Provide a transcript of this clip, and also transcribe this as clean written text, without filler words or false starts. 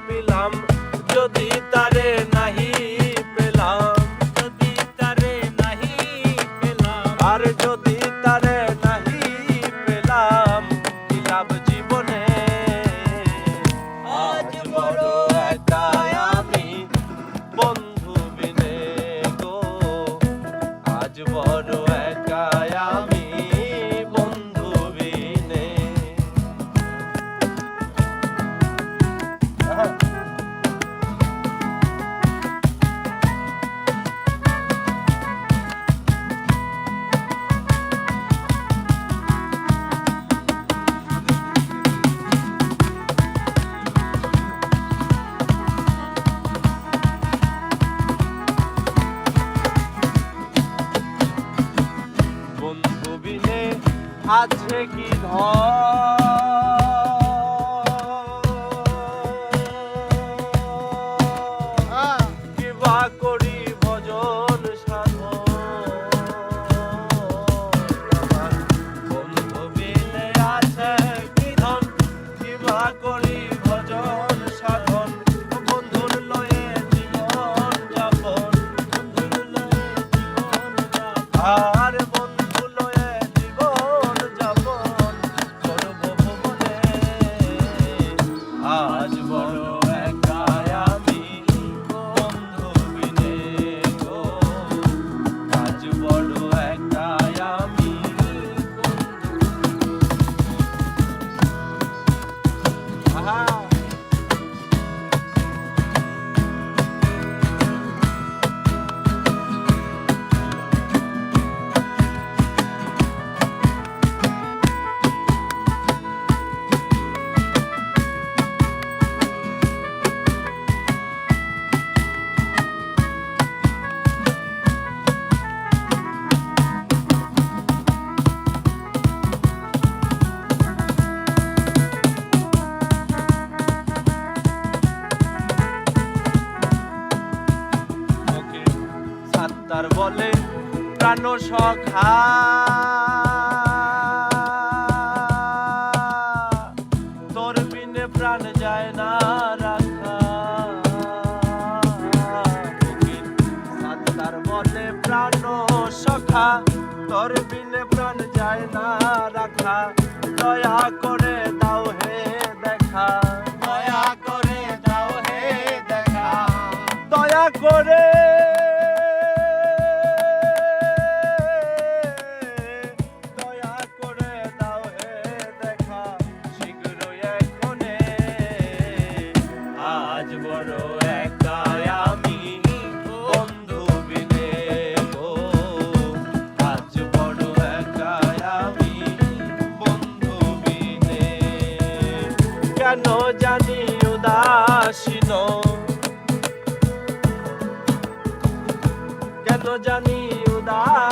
পিলাম যদি তারে নাহি পেলাম, যদি তারে নাহি পেলাম, আর যদি তারে নাহি পেলাম কি লাভ জীবনে। আজ বড় একা আমি বন্ধু বিনে গো, আজ বড় একা আমি বন্ধু বিনে। বন্ধু বিনে আছে কি ধন, কিবা করি ভজন সাধন। বন্ধু বিনে আছে কি ধন, কিবা করি ভজন সাধন। বন্ধুর লয়ে জীবন যাপন, বন্ধুর লয়ে জীবন যাপন, আর বন্ধু লয়ে জীবন যাপন করব ভুবনে। আজ বড় একা আমি বন্ধু বিনে গো, আজ বড় একা আমি আহা। ওকে সাত্তার বলে প্রাণ সখা, তোর বিনে প্রাণ যায় না রাখা। ওকে সাত্তার বলে প্রাণ সখা, তোর বিনে প্রাণ যায় না রাখা। দয়া করে দাও হে দেখা, দয়া করে দাও হে দেখা, দয়া করে দয়া করে দাও হে দেখা শীঘ্রই এক্ষণে। আজ বড় একা আমি বন্ধু বিনে গো, আজ বড় একা আমি বন্ধু বিনে। কেন জানি উদাসীন, কেন জানি উদাস